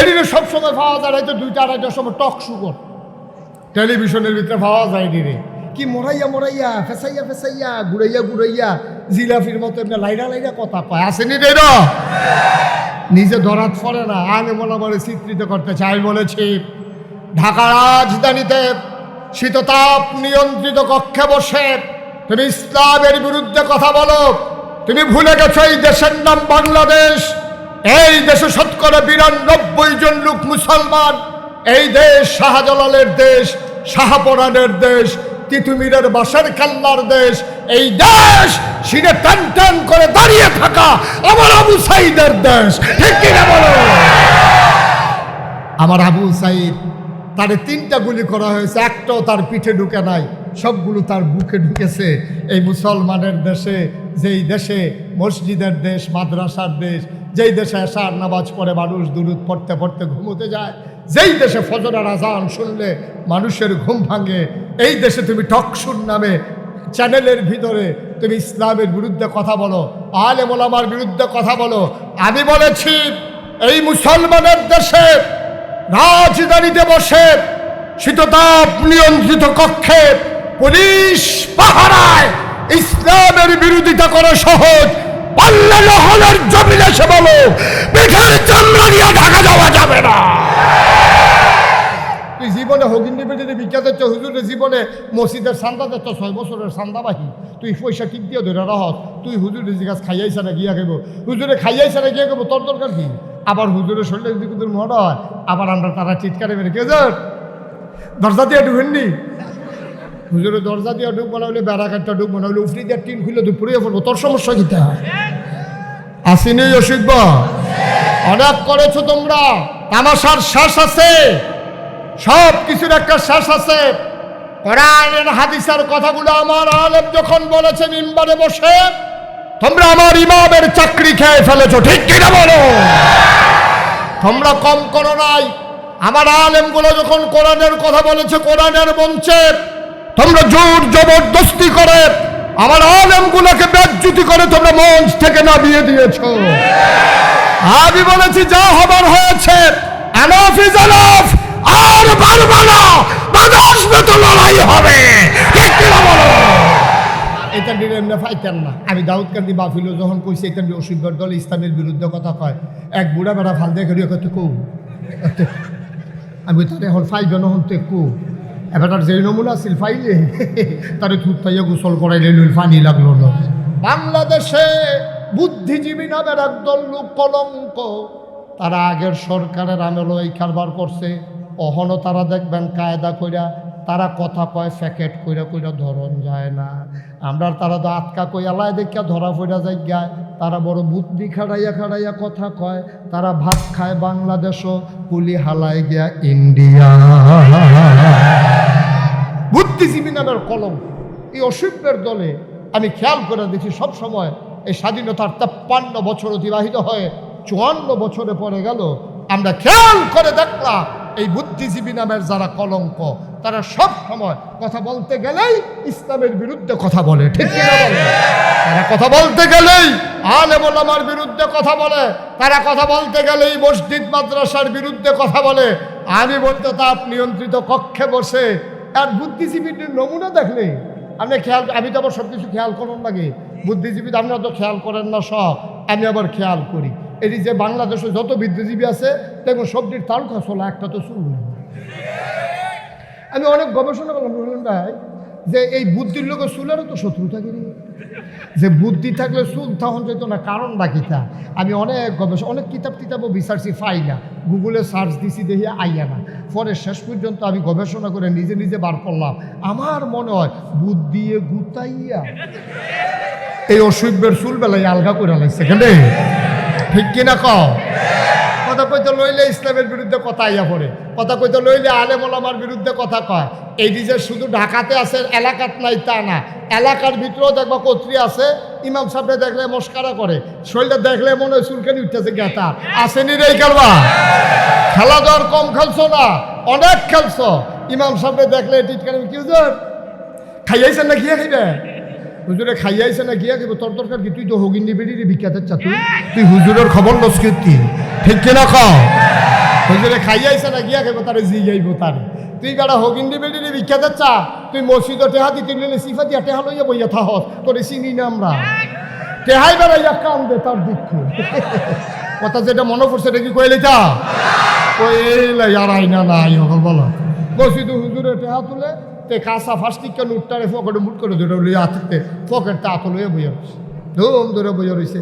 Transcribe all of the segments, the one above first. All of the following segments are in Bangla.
এদিকে সবসময় পাওয়া যায়, হয়তো 2টা 2:30টার সময় টক সুগর টেলিভিশনের ভিতরে পাওয়া যায় রে, কি মোরাইয়া মোরাইয়া ফেসাইয়া ফেসাইয়া ঘুরাইয়া ঘুরাইয়া জিলাফির মতো এমনি লাইরা লাইরা কথা কয়, আসেনি রে না? নিজে ধরাত পড়ে না, আগে বলা বলে চিত্রিত করতে চাই। বলেছি ঢাকা রাজধানীতে শীততাপ নিয়ন্ত্রিত কক্ষে বসে তুমি ইসলামের বিরুদ্ধে কথা বলো। তুমি ভুলে গেছো এই দেশের নাম বাংলাদেশ। এই দেশে শতকরা 92 জন লোক মুসলমান। এই দেশ শাহজালালের দেশ, শাহপরানের দেশ, তিতুমিরের বাসার কাল্লার দেশ। এই দেশ সিনে টান টান করে দাঁড়িয়ে থাকা আমার আবু সাইদের দেশ, ঠিক কিনা বলো? আমার আবু সাইদ, তারে 3টা গুলি করা হয়েছে, একটাও তার পিঠে ঢুকে নাই, সবগুলো তার বুকে ঢুকেছে। এই মুসলমানের দেশে, যেই দেশে মসজিদের দেশ, মাদ্রাসার দেশ, যেই দেশে এশার নামাজ পড়ে মানুষ দুরূদ পড়তে পড়তে ঘুমোতে যায়, যেই দেশে ফজরের আজান শুনলে মানুষের ঘুম ভাঙে, এই দেশে তুমি টকশুর নামে চ্যানেলের ভিতরে তুমি ইসলামের বিরুদ্ধে কথা বলো, আলেম ওলামার বিরুদ্ধে কথা বলো। আমি বলেছি এই মুসলমানের দেশে রাজধানীতে বসে শীততাপ নিয়ন্ত্রিত কক্ষে পুলিশ পাহারায় ইসলামের বিরোধিতা করা সহজ। পাল্লা নহলের জমিনে এসে বলো পিঠের চামড়া নিয়ে ঢাকা যাওয়া যাবে না। তুই জীবনে হগিন্দি পেটে বিখ্যাত হচ্ছে, হুজুরের জীবনে মসজিদের সান্দা দিচ্ছ, 6 বছরের সান্দাবাহী, তুই পয়সা টিপ দিয়ে ধরে রাহত, তুই হুজুরের জিজ্ঞাস খাইয়াইছে না গিয়া খাইব, হুজুরে খাইয়াইছে না গিয়া খাইব, তোর দরকার কি? আবার হুজুরের শরীরে যদি কুদুর মনে হয়, আবার আমরা তারা চিৎকারে মেরে কে যার দরজা দিয়ে ঢুকেননি, হুজুরের দরজা দিয়ে ঢুক মনে হলে বেড়া কাটটা ঢুক মনে হলে উফরি দিয়ে টিন খুলে দুপুরে পড়বো, তোর সমস্যা কিতা? আসিনি অসিকব, অনেক করেছো তোমরা, তামাশার শেষ আছে, সব কিছুর একটা শেষ আছে। কোরআনের হাদিসের কথাগুলো আমার আলেম যখন বলেছে মিম্বারে বসে, তোমরা আমার ইমামের চাকরি খেয়ে ফেলেছো, ঠিক কিনা বলো? তোমরা কম করো নাই। আমার আলেমগুলো যখন কোরআনের কথা বলেছে কোরআনের মঞ্চে, তোমরা জোর জবরদস্তি করে আমার আলেমগুলোকে বেজ্জতি করে তোমরা মঞ্চ থেকে নামিয়ে দিয়েছো। আমি বলেছি যা হবার হয়েছে, এনাফ ইজ এনাফ, আর পারবা না, বাদাসবে তো লড়াই হবে, ঠিক কিনা বলো? এটা নিয়ে এমনি ফাইতেন না। আমি দাউদকান্দি মাহফিলও যখন কইছি এটা নিয়ে অসুবিধার দল ইসলামের বিরুদ্ধে কথা কয়, এক বুড়া বেড়া ফাল দিয়ে করিয়া কত কৌ, আমি তার এখন ফাইবে নহন তো কৌ, এবার যে নমুনা আছিল ফাইলে তারে থুতাইয়া গোসল করাইলে লইল, পানি লাগলো না। বাংলাদেশে বুদ্ধিজীবী নামের একদল লোক কলঙ্ক, তারা আগের সরকারের আমলে এই কারবার করছে, অহনো তারা দেখবেন কায়দা কইরা তারা কথা কয়, প্যাকেট কইরা কইরা ধরন যায় না। আমরা তারা তো আটকা কই এলায় দেখিয়া ধরা পড়া যায় গায়, তারা বড় বুদ্ধি খাড়াইয়া খাড়াইয়া কথা কয়, তারা ভাত খায় বাংলাদেশও, কুলি হালায় গিয়া ইন্ডিয়া। বুদ্ধিজীবী নামের কলম এই অসভ্যের দলে আমি খেয়াল করে দেখি সব সময়। এই স্বাধীনতার 53 বছর অতিবাহিত হয়ে 54 বছরে পরে গেল, আমরা খেয়াল করে দেখলাম এই বুদ্ধিজীবী নামের যারা কলঙ্ক, তারা সব সময় কথা বলতে গেলেই ইসলামের বিরুদ্ধে কথা বলে, ঠিক কিনা বলে? তারা কথা বলতে গেলেই আলেম ওলামার বিরুদ্ধে কথা বলে, তারা কথা বলতে গেলেই মসজিদ মাদ্রাসার বিরুদ্ধে কথা বলে। আমি বলতে তাপ নিয়ন্ত্রিত কক্ষে বসে আর বুদ্ধিজীবীর নমুনা দেখলে আপনি খেয়াল, আমি তো আবার সব কিছু খেয়াল করেন লাগে, বুদ্ধিজীবী আপনারা তো খেয়াল করেন না সব, আমি আবার খেয়াল করি। এটি যে বাংলাদেশে যত বুদ্ধিজীবী আছে দেখুন সবটির তালুকা চলা, একটা তো চুল না। আমি অনেক গবেষণা করলাম বললেন ভাই যে এই বুদ্ধির লোকের চুলেরও তো শত্রু থাকে, যে বুদ্ধি থাকলে চুল তখন যেত না, কারণ বাকিটা আমি অনেক গবেষণা, অনেক কিতাবও বিচারছি, পাই না, গুগলে সার্চ দিছি দেখি আইয়া না। পরে শেষ পর্যন্ত আমি গবেষণা করে নিজে নিজে বার করলাম, আমার মনে হয় বুদ্ধি গুতাইয়া এই অসভ্যের চুল বেলায় আলগা করে লাগছে, কেন ঠিক কিনা কও? কথা কইতে লইলে ইসলামের বিরুদ্ধে কথা আইয়া পড়ে, কথা কইতে লইলে আলেম ওলামার বিরুদ্ধে কথা কয়। এই যে শুধু ঢাকাতে আছে, এলাকাত নাই তা না, এলাকার ভিতরেও দেখবা কর্তৃ আছে, ইমাম সাহেবরা দেখলে মস্কারা করে, শরীরটা দেখলে মনে হয় চুলকানি উঠতেছে গেতা, আসেনি রে কারবা? খেলা দর কম খেলছো না, অনেক খেলছো। ইমাম সাহেবরা দেখলে টিটকানি, কি হুজুর খাইয়াইছেন না গিয়া খাইবে, হুজুরে খাইয়াইছে না গিয়া খাইবে, তোর দরকার কি? তুই তো হগিন্দি বেরিয়ে বিখ্যাতের চাতুর, তুই হুজুরের খবর লস কীর্তি, ঠিক কিনা খাও? হুজুরে খাইয়াইছে না গিয়া খাইব তারে জিগাইব তারে তুই বেড়া হগিন্দি বেড়ি ভিক্ষা দিচ্ছা তুই মসজিদ টেহা দিতে নিলে সিফা দিয়া টেহা লইয়া বইয়া থাহস তোরে চিনি না আমরা টেহাই বেড়াইয়া কাম দে তার দুঃখ কথা যেটা মনে পড়ছে এটা কি কইলে যা কইলাই আর আইনা নাই হল বলো মসজিদ হুজুরে টেহা তুলে তে কাঁচা ফাস্টিকা নুটটারে পকেটে মুট করে ধরে লইয়া হাতে পকেটটা হাতে লইয়া বইয়া রয়েছে ধুম ধরে বইয়া রয়েছে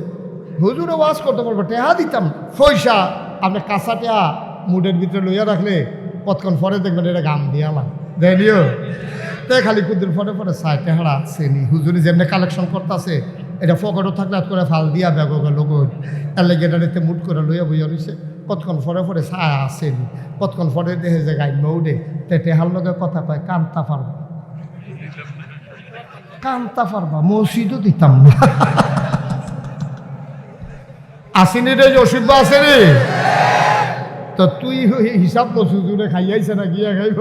হুজুরে ওয়াজ করতে পারবো টেহা দিতাম পয়সা আপনি কাঁচা টেহা মুডের ভিতরে লইয়া রাখলে কতক্ষণ পরে দেখবেন এটা গাম দিয়ে আমার দেখলিও তে খালি কুদিন পরে পরে চাই টেহারা আসেনি হুজুরি যেমনি কালেকশন করতেছে এটা পকেটও থাকলে করে ফাল দিয়া ব্যাগ লোক এর লেগে এটা মুট করে লইয়া বইয়া রয়েছে কতক্ষণ পরে পরে ছায়া আসেনি কতক্ষণ পরে দেখে যে গাই মৌডে তে টেহার লগে কথা কয় কান্তা পারবা কান্তা পারবা মসজিদও দিতাম না আসেনি রে অসুবিধা আসেনি তো তুই হিসাব তো হুজুরে খাইয়াইছে না গিয়া খাইব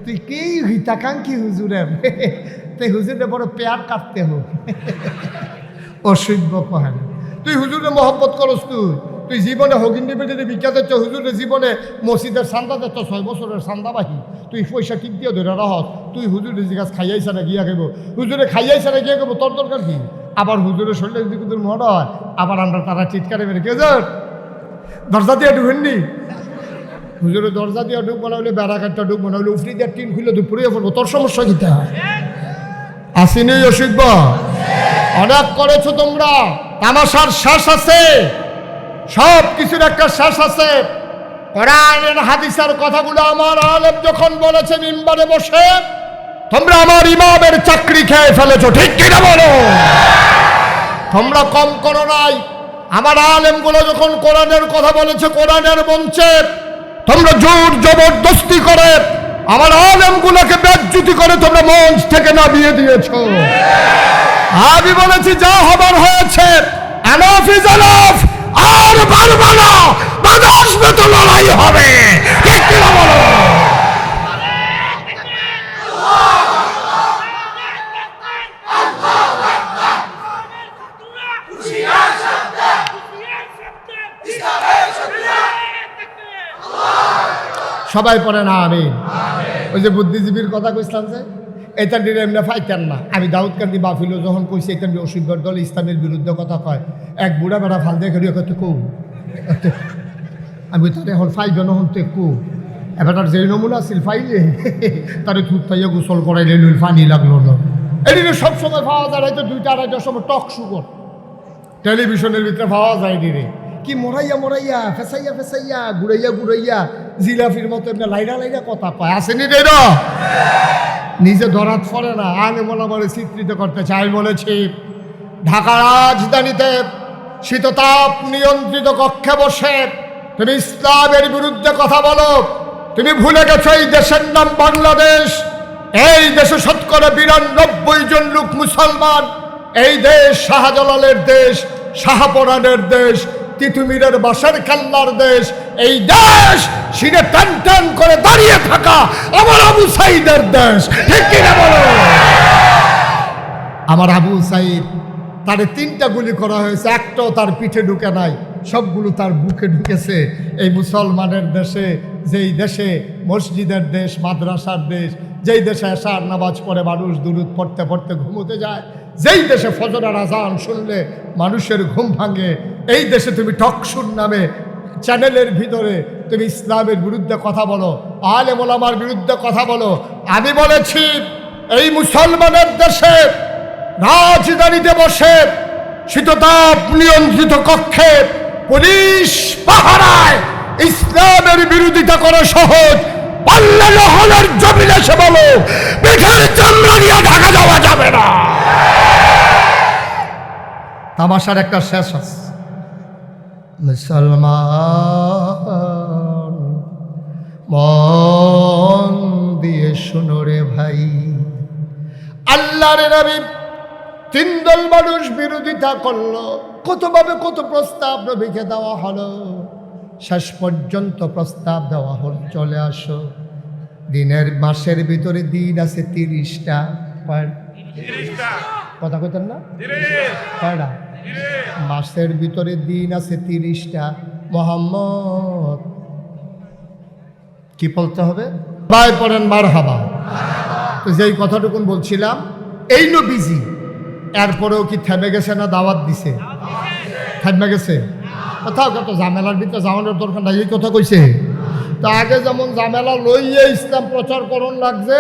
তুই কি হিতাকাঙ্ক্ষী হুজুরে তুই হুজুরে বড় পেয়ার কাটতে হোক অসভ্য কহে না তুই হুজুরে মহব্বত করস তুই জীবনে হগিন্দি বেটিতে বিখ্যাত হচ্ছে হুজুরে জীবনে মসজিদের সান্দা দিচ্ছ 6 বছরের সান্দাবাহী তুই পয়সা কিক দিয়ে ধরে রাহস তুই হুজুরে জিজ্ঞাসা খাইয়াইছে না গিয়া খাইব হুজুরে খাইয়াইছে না গিয়া খাইব তোর দরকার কি আবার হুজুরের শরীরে যদি কিন্তু মনে হয় আবার আমরা তারা চিৎকারে মেরে কে যার দরজা দিয়ে ঢুকেননি হুজুরে দরজা দিয়ে ঢুক বানাইলে বেড়া কাটটা ঢুক বানাইলে উফরি দিয়ে টিন খুলে দুপুরে পড়বো তোর সমস্যা কিতা আসেনি অসুখ অনেক করেছো তোমরা তামাশার শেষ আছে সব কিছুর একটা শেষ আছে কোরআনের হাদিসের কথাগুলো আমার আলেম যখন বলেছে মিম্বারে বসে তোমরা আমার ইমামের চাকরি খেয়ে ফেলেছো ঠিক কিনা বলো তোমরা কম করো নাই আমার আলেমগুলো যখন কোরআনের কথা বলেছে কোরআনের মঞ্চে তোমরা জোর জবরদস্তি করে আমার আলেমগুলোকে বেজ্জতি করে তোমরা মঞ্চ থেকে নামিয়ে দিয়েছো আমি বলেছি যা হবার হয়েছে এনাফ ইজ এনাফ আর পারবা না বাধা আসবে তো লড়াই হবে ঠিক কিনা বলো সবাই পড়ে না আমি ওই যে বুদ্ধিজীবীর কথা কইছিলাম যে এটা দিয়ে এমনি ফাইতেন না আমি দাউদ কান্দি বাফিলো যখন কইছি এটা অসুবিধার দল ইসলামের বিরুদ্ধে কথা কয় এক বুড়া বেড়া ফাল দিয়ে খেলিয়ে কত কৌ আমি তার এখন ফাইবে নহন তো কৌ এবার তার যে নমুনা আছিল ফাইলে তারে থুত পাইয়া গোসল করাইলে লইল পানি লাগলো না এদিকে সবসময় পাওয়া যায় হয়তো 2টা 2:30টার সময় টক সুগর টেলিভিশনের ভিতরে পাওয়া যায় রে কি মরাইয়া মরাইয়া ফেসাইয়া ফেসাইয়া ঘুরাইয়া ঘুরাইয়া জিলাফির মতো এমনি লাইরা লাইরা কথা কয় আসেনি রে নিজে ধরাত পড়ে না আগে বলা বলে চিত্রিত করতে চাই বলেছি ঢাকা রাজধানীতে শীততাপ নিয়ন্ত্রিত কক্ষে বসে তুমি ইসলামের বিরুদ্ধে কথা বলো তুমি ভুলে গেছো এই দেশের নাম বাংলাদেশ এই দেশে 92% জন লোক মুসলমান এই দেশ শাহজালালের দেশ শাহপরানের দেশ তিতুমিরের বাসার কাল্লার দেশ এই দেশ সিনে টান টান করে দাঁড়িয়ে থাকা আমার আবু সাইদের দেশ ঠিক কিনা বলো আমার আবু সাইদ তারে 3টা গুলি করা হয়েছে একটাও তার পিঠে ঢুকে নাই সবগুলো তার বুকে ঢুকেছে এই মুসলমানের দেশে যেই দেশে মসজিদের দেশ মাদ্রাসার দেশ যেই দেশে এশার নামাজ পড়ে মানুষ দুরূদ পড়তে পড়তে ঘুমোতে যায় যেই দেশে ফজরের আজান শুনলে মানুষের ঘুম ভাঙে এই দেশে তুমি টকশুর নামে চ্যানেলের ভিতরে তুমি ইসলামের বিরুদ্ধে কথা বলো আলেম ওলামার বিরুদ্ধে কথা বলো আমি বলেছি এই মুসলমানের দেশে রাজধানীতে বসে শীততাপ নিয়ন্ত্রিত কক্ষে পুলিশ পাহারায় ইসলামের বিরোধিতা করা সহজ পাল্লা নহলের জমিনে এসে বলো পিঠের চামড়া নিয়ে ঢাকা যাওয়া যাবে না তামাশার একটা শেষ আছে মুসলমান মন দিয়ে শুনো রে ভাই আল্লাহর নবী 3 দল মানুষ বিরোধিতা করলো কতভাবে কত প্রস্তাব নবীকে দেওয়া হলো শেষ পর্যন্ত প্রস্তাব দেওয়া হল চলে আসো দিনের মাসের ভিতরে দিন আছে 30টা কথা কইতেন না কয়টা মাসের ভিতরে দিন আছে 30টা মোহাম্মদ কি বলতে হবে? ভাই পড়েন মারহাবা। তো যেই কথাটুকুন বলছিলাম, এই নবীজি এরপরেও কি থেমে গেছে না দাওয়াত দিছে? থেমে গেছে? কোথাও কত ঝামেলার ভিতরে যাওয়ানোর দরকার নাই, এই কথা কইছে। তা আগে যেমন ঝামেলা লইয়ে ইসলাম প্রচার করণ লাগছে,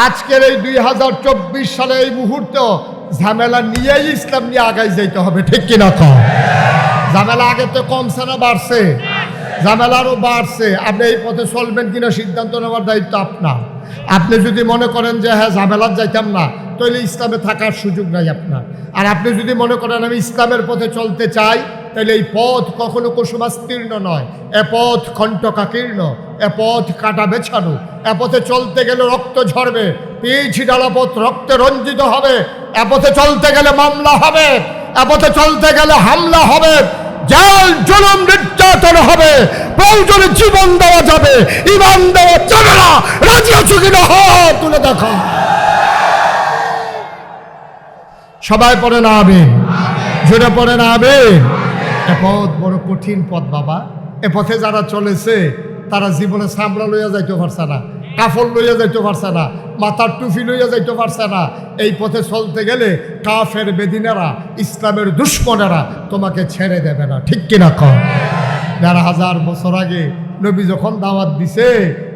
আজকের এই 2024 সালে এই মুহূর্তে ঝামেলা নিয়েই ইসলাম নিয়ে আগাই যাইতে হবে, ঠিক কিনা কম? ঝামেলা আগে তো কমছে না বাড়ছে? ঝামেলা আরও বাড়ছে। আপনি এই পথে চলবেন কিনা সিদ্ধান্ত নেওয়ার দায়িত্ব আপনার। আপনি যদি মনে করেন যে হ্যাঁ ঝামেলার যাইতাম না, তাহলে ইসলামে থাকার সুযোগ নাই আপনার। আর আপনি যদি মনে করেন আমি ইসলামের পথে চলতে চাই, তাহলে এই পথ কখনো কুসুমাস্তীর্ণ নয়, এ পথ কণ্টকাকীর্ণ, এ পথ কাটা বেছানো। এ পথে চলতে গেলে রক্ত ঝরবে, পিচ ডালা পথ রক্তে রঞ্জিত হবে। এ পথে চলতে গেলে মামলা হবে, এ পথে চলতে গেলে হামলা হবে, জেল জুলুম নির্যাতন হবে, প্রয়োজনে জীবন দেওয়া যাবে, ইমান দেওয়া যাবে না। রাজি আছো কিনা হাত তুলে দেখো। সবাই পড়ে না আমিন, জোরে পড়ে না আমিন। এ পথ বড় কঠিন পথ বাবা। এ পথে যারা চলেছে তারা জীবনে সামলা লইয়া যাইতে পারছে না, কাফল লইয়া যাইতে পারছে না, মাথার টুপি লইয়া যাইতে পারছে না। এই পথে চলতে গেলে কাফের বেদিনেরা, ইসলামের দুশ্মনেরা তোমাকে ছেড়ে দেবে না, ঠিক কিনা কম? ১,৫০০ বছর আগে নবী যখন দাওয়াত দিছে,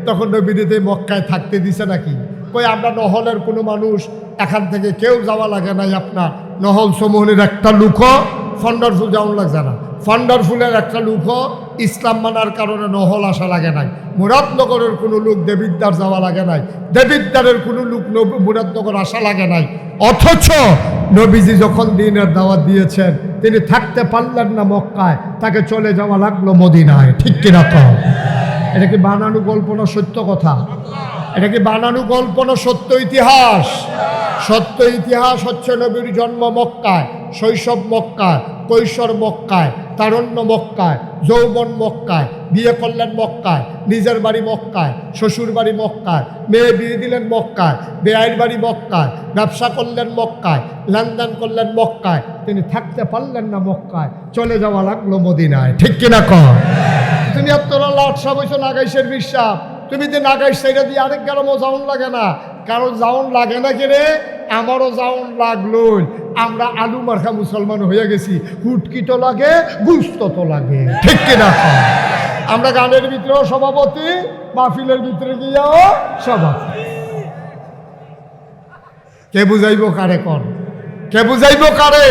তখন নবীদের মক্কায় থাকতে দিছে নাকি? কই আমরা নহলের কোনো মানুষ এখান থেকে কেউ যাওয়া লাগে নাই। আপনার নহল সমূহের একটা লুকও ফন্ডারফুল যাওয়ান লাগছে না। ফন্ডারফুলের একটা লুকও ইসলাম মানার কারণে নহল আসা লাগে নাই। মুরাদনগরের কোনো লোক দেবিদ্দার যাওয়া লাগে নাই, দেবিদ্দারের কোনো লোক মুরাদনগর আসা লাগে নাই। অথচ নবীজি যখন দিনের দাওয়াত দিয়েছেন, তিনি থাকতে পারলেন না মক্কায়, তাকে চলে যাওয়া লাগলো মদিনায়, ঠিক কিনা কম? এটা কি বানানো গল্প না সত্য কথা? এটা কি বানানো গল্প না সত্য ইতিহাস? সত্য ইতিহাস হচ্ছে নবীর জন্ম মক্কায়, শৈশব মক্কায়, কৈশোর মক্কায়, তারুণ্য মক্কায়, যৌবন মক্কায়, বিয়ে করলেন মক্কায়, নিজের বাড়ি মক্কায়, শ্বশুর বাড়ি মক্কায়, মেয়ে বিয়ে দিলেন মক্কায়, বেআইর বাড়ি মক্কায়, ব্যবসা করলেন মক্কায়, লেনদেন করলেন মক্কায়। তিনি থাকতে পারলেন না মক্কায়, চলে যাওয়া লাগলো মদিনায়, ঠিক কিনা কম? তুমি আপনারা লাটসা বৈশ নাগাইশের বিশ্বাস, তুমি যে নাগাইশ সেইটা দিয়ে আরেক গ্রামও যাওন লাগে না। কারণ যাওন লাগে না কে রে? আমারও যাওন লাগলো। আমরা আলু মার্খা মুসলমান হয়ে গেছি, হুটকি তো লাগে, গুস্ত তো লাগে, ঠিক কিনা? আমরা গানের ভিতরেও সভাপতি, মাহফিলের ভিতরে গিয়েও সভাপতি। কে বুঝাইব কারে? কন কে বুঝাইব কারে?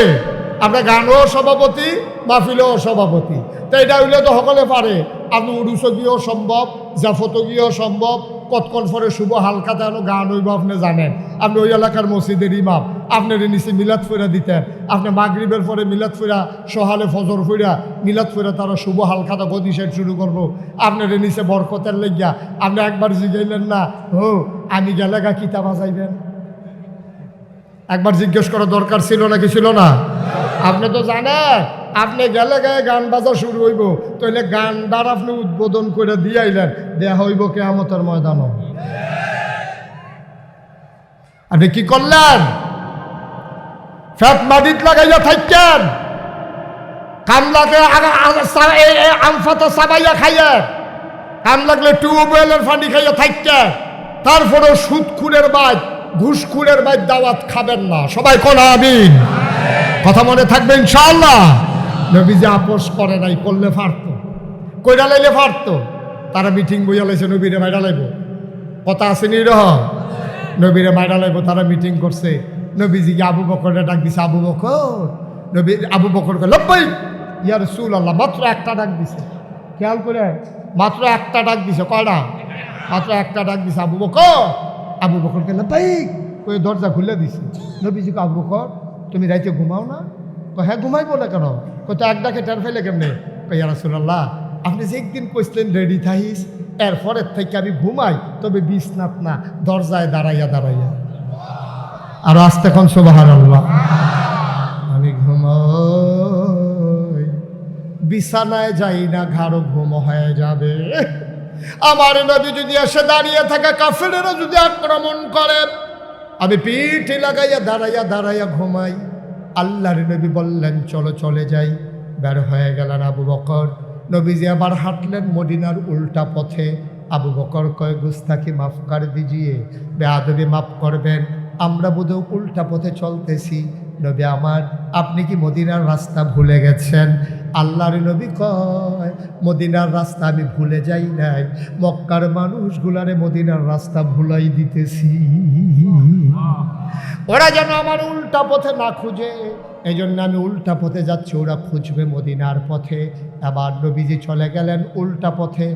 আমরা গানও সভাপতি, মাহফিলেও সভাপতি। তো এটা হইলে তো সকলে পারে। আপনি উড়ুসো গিয়েও সম্ভব, জাফতো গিয়েও সম্ভব, কতক্ষণ পরে শুভ হালকাতে আনো গান হইব আপনি জানেন। আপনি ওই এলাকার মসজিদের ইমাম, আপনার নিচে মিলাদ ফুরা দিতেন। আপনি মাগরিবের পরে মিলাদ ফুরা, সহালে ফজর ফুরা, মিলাদ ফুরা তারা শুভ হালকাতা গদি সেট শুরু করবো। আপনার নিচে বরকতের লেগিয়া আপনি একবার জিগাইলেন না, ও আমি গেলে গা কিতা বাজাইবেন? একবার জিজ্ঞেস করা দরকার ছিল নাকি ছিল না? আপনি তো জানেন, আপনি গেলে গায়ে গান বাজা শুরু হইব, তাহলে গানটার আপনি উদ্বোধন করে দিয়ে আইলেন, দেয়া হইব কিয়ামতের ময়দানও। আপনি কি করলেন? ফ্যাট মাটিত লাগাইয়া থাকেন, কামলাকে আমফাতা সাবাইয়া খাইয়া, কাম লাগলে টিউবওয়েলের পানি খাইয়া থাকেন। তারপরেও সুদখুরের বাদ, ঘুষখুরের বাদ দাওয়াত খাবেন না। সবাই কোন আমিন? কথা মনে থাকবে ইনশাআল্লাহ। নবীজি আপোষ করে নাই, করলে পারতো, কইরা লাইলে পারতো। তারা মিটিং বইয়া লাইছে, নবীরে মাইরা লাইব, কথা আছে নি রকম, নবীরে মাইরা লাইব। তারা মিটিং করছে, নবীজিকে আবু বকরে ডাক দিছে, আবু বকর। নবী আবু বকরকে লব্বাই ইয়া রাসূলুল্লাহ, মাত্র একটা ডাক দিছে। খেয়াল করে, মাত্র একটা ডাক দিছে। কয়টা? মাত্র একটা ডাক দিছে। আবু বকর, আবু বকরকে লব্বাই ওই দরজা খুলে দিছে। নবীজিকে, আবু বকর তুমি রাইতে ঘুমাও না? হ্যাঁ ঘুমাইবো না কেন? তো এক ডাকে টের ফেলে কেমনে? ইয়া রাসূলুল্লাহ, আপনি যে একদিন কইছিলেন রেডি থাইস, এরপরের থেকে আমি ঘুমাই, তবে বিছনাত না, দরজায় দাঁড়াইয়া দাঁড়াইয়া। আর আস্তে এখন সুবহানাল্লাহ। আমি ঘুমাই, বিছানায় যাই না, ঘাড় ঘুম হয়ে যাবে। আমার নবী যদি এসে দাঁড়িয়ে থাকে, কাফেরেরা যদি আক্রমণ করে, আমি পিঠে লাগাইয়া দাঁড়াইয়া দাঁড়াইয়া ঘুমাই। আল্লাহর নবী বললেন চলো চলে যাই। বের হয়ে গেলেন আবু বকর। নবীজি আবার হাঁটলেন মদিনার উল্টা পথে। আবু বকর কয় গুস্তাকি মাফ কর দিজিয়ে, বেয়াদবি মাফ করবেন, আমরা বোধহয় উল্টা পথে চলতেছি। নবী আমার, আপনি কি মদিনার রাস্তা ভুলে গেছেন? আল্লাহর নবী কয় মদিনার রাস্তা আমি ভুলে যাই নাই, মক্কার মানুষগুলারে মদিনার রাস্তা ভুলাই দিতেছি, ওরা যেন আমার উল্টা পথে না খুঁজে, এই জন্য আমি উল্টা পথে যাচ্ছি, ওরা খুঁজবে মদিনার পথে। আবার নবীজি চলে গেলেন উল্টা পথে,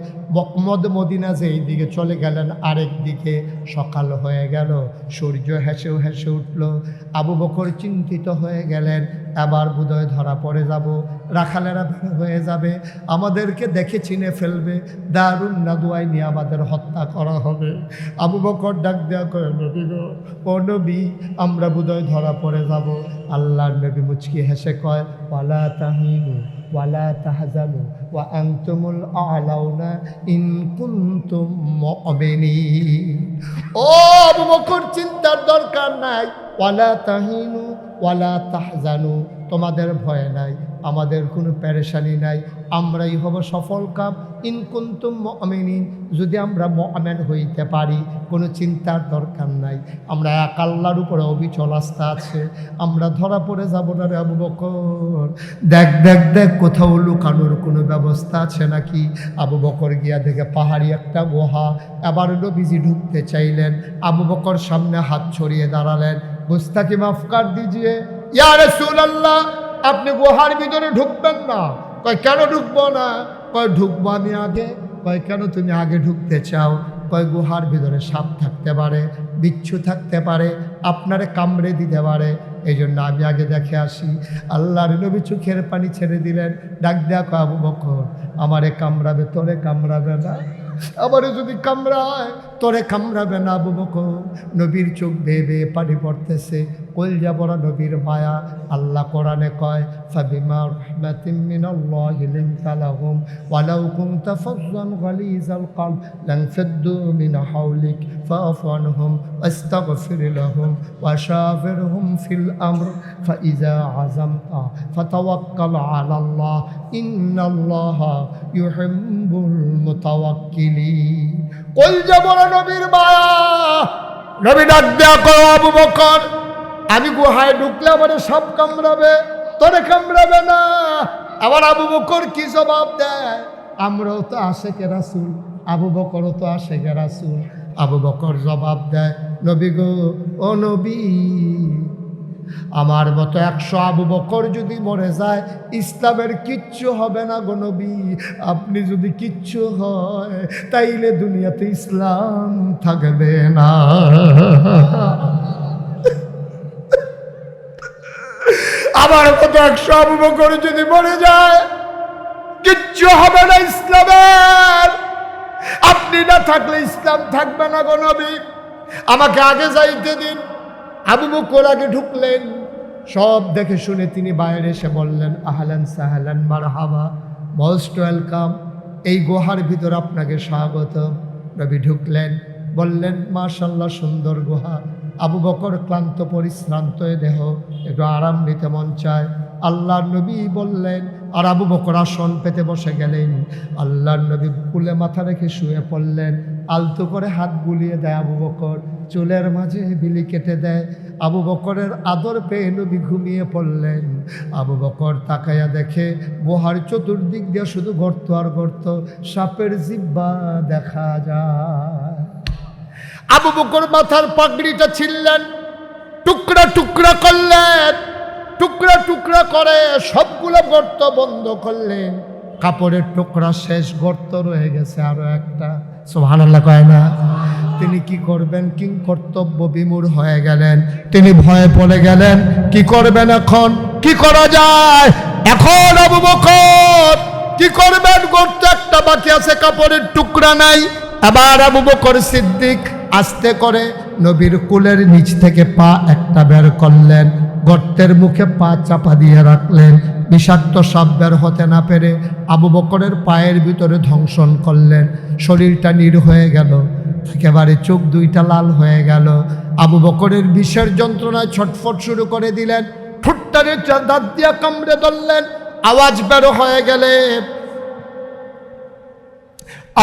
মদিনা যে এই দিকে চলে গেলেন আরেক দিকে। সকাল হয়ে গেল, সূর্য হেসে হেসে উঠল। আবু বকর চিন্তিত হয়ে গেলেন, আবার বোধহয় ধরা পড়ে যাব, রাখালেরা হয়ে যাবে, আমাদেরকে দেখে চিনে ফেলবে, দারুন নাদুয়াই নিয়ে আমাদের হত্যা করা হবে। আবু বকর ডাক দেওয়া করে, নবী গো, ও নবী, আমরা বোধহয় ধরা পড়ে যাব। আল্লাহর নবী মুচকি হেসে কয়, ওয়ালা তাহিনু ওয়ালা তাহজানু ওয়া আনতুমুল আ'লাউনা ইন কুনতুম মুমিনিন। ও আবু বকর, চিন্তার দরকার নাই, ওয়ালা তাহিনু ওয়ালা তাহজানু, তোমাদের ভয় নাই, আমাদের কোনো পেরেশানি নাই, আমরাই হব সফল কাম। ইন কুনতুম মুমিনিন, যদি আমরা মুমিন হইতে পারি, কোনো চিন্তার দরকার নাই, আমরা এক আল্লাহর উপরে অবিচল আস্থা আছে, আমরা ধরা পড়ে যাব না রে আবু বকর। দেখ দেখ দেখ, কোথাও লুকানোর কোনো ব্যবস্থা আছে নাকি? আবু বকর গিয়া দেখে পাহাড়ি একটা গুহা। এবার নবীজি ঢুকতে চাইলেন, আবু বকর সামনে হাত ছড়িয়ে দাঁড়ালেন, গুস্তাকি মাফ কর দিজিয়ে, ইয়া রাসূলুল্লাহ, আপনি গুহার ভিতরে ঢুকবেন না। কয় কেন ঢুকবো না? কয় ঢুকবো আমি আগে। কয় কেন তুমি আগে ঢুকতে চাও? কয় গুহার ভিতরে সাপ থাকতে পারে, বিচ্ছু থাকতে পারে, আপনারে কামড়ে দিতে পারে, এই জন্য আমি আগে দেখে আসি। আল্লাহর নবী চোখের পানি ছেড়ে দিলেন, ডাক দেয়া কয়, আবু বকর, আমারে কামড়াবে, তোরে কামড়াবে না। আমারে যদি কামড়ায়, তোরে কামড়াবে না আবু বকর। নবীর চোখ বেয়ে বেয়ে পানি পড়তেছে, কলজা বড় নবীর মায়া। আল্লাহ কোরআনে কয়, ফাবিমা রাহমাতিম মিনাল্লাহি লিনতা লাহুম ওয়ালাউ কুনতা ফাজ্জান গালিজাল কলব লানফাদ্দু মিন হাওলিক ফাআফু আনহুম ওয়াস্তাগফির লাহুম ওয়াশাবিরহুম ফিল আমর ফাইযা আযামতা ফাতাওয়াক্কাল আলাল্লাহ ইন্নাল্লাহা ইউহিব্বুল মুতাওয়াক্কিলিন। কলজা বড় নবীর মায়া। নবী ডাক দেয়া কয়, আবু বকর, আমি গুহায় ঢুকলে আমার সাপ কামড়াবে, তোরে কামড়াবে না। আবার আবু বকর কি জবাব দেয়? আমরাও তো আশেকে রাসূল, আবু বকরও তো আশেকে রাসূল। আবু বকর জবাব দেয়, নবী গো, ও নবী, আমার মতো 100 আবু বকর যদি মরে যায়, ইসলামের কিচ্ছু হবে না গো নবী। আপনি যদি কিচ্ছু হয়, তাইলে দুনিয়াতে ইসলাম থাকবে না। আমার মতো 100 আবু বকর যদি মরে যায়, কিচ্ছু হবে না ইসলামের। আপনি না থাকলে ইসলাম থাকবে না গো নবী, আমাকে আগে যাইতে দিন। আবু বকর আগে ঢুকলেন, সব দেখে শুনে তিনি বাইরে এসে বললেন, আহলান সাহলান মারহাবা, মোস্ট ওয়েলকাম, এই গুহার ভিতর আপনাকে স্বাগত। নবী ঢুকলেন, বললেন, মাশাআল্লাহ, সুন্দর গুহা। আবু বকর ক্লান্ত পরিশ্রান্ত দেহ, একটু আরাম নিতে মন চায়। আল্লাহর নবী বললেন, আর আবু বকর আসন পেতে বসে গেলেন। আল্লাহর নবী কুলে মাথা রেখে শুয়ে পড়লেন, আলতো করে হাত বুলিয়ে দেয় আবু বকর, চুলের মাঝে বিলি কেটে দেয়। আবু বকরের আদর পেয়ে নবী ঘুমিয়ে পড়লেন। আবু বকর তাকাইয়া দেখে গুহার চতুর্দিক দিয়ে শুধু গর্ত আর গর্ত, সাপের জিহ্বা দেখা যায়। আবু বকর মাথার পাগড়িটা ছিললেন, টুকরা টুকরা করলেন, টুকরা টুকরা করে সবগুলো গর্ত বন্ধ করলেন। কাপড়ের টুকরা শেষ, গর্ত রয়ে গেছে আরো একটা। সুবহানাল্লাহ কয় না? তিনি কি করবেন? কিং কর্তব্য বিমূঢ় হয়ে গেলেন, তিনি ভয়ে পড়ে গেলেন। কি করবেন এখন? কি করা যায় এখন? আবু বকর কি করবেন? গর্ত একটা বাকি আছে, কাপড়ের টুকরা নাই। আবার আবু বকর সিদ্দিক আস্তে করে নবীর কুলের নিচ থেকে পা একটা বের করলেন, গর্তের মুখে পা চাপা দিয়ে রাখলেন। বিষাক্ত সাপ বের হতে না পেরে আবু বকরের পায়ের ভিতরে ধ্বংসন করলেন। শরীরটা নীল হয়ে গেল, একেবারে চোখ দুইটা লাল হয়ে গেল। আবু বকরের বিষের যন্ত্রণায় ছটফট শুরু করে দিলেন, ঠোঁটটারে দাঁত দিয়া কামড়ে ধরলেন, আওয়াজ বের হয়ে গেলে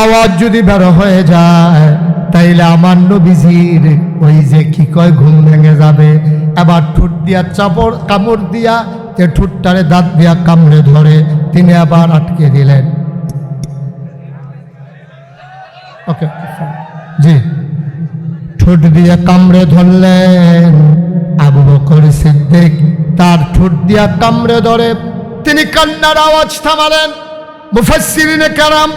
আওয়াজ যদি বের হয়ে যায় তাইলে আমার নবীজির ওই যে কি কয় ঘুম ভেঙে যাবে। এবার ঠোঁট দিয়া চাপড় কামড় দিয়া যে ঠোঁটটারে দাঁত দিয়া কামড়ে ধরে তিনি আবার আটকে দিলেন। ওকে জি, ঠোঁট দিয়ে কামড়ে ধরলেন। আবু বকর সিদ্দিক তার ঠোঁট দিয়া কামড়ে ধরে তিনি কান্নার আওয়াজ থামালেন। মুফাসসিরিনে কেরাম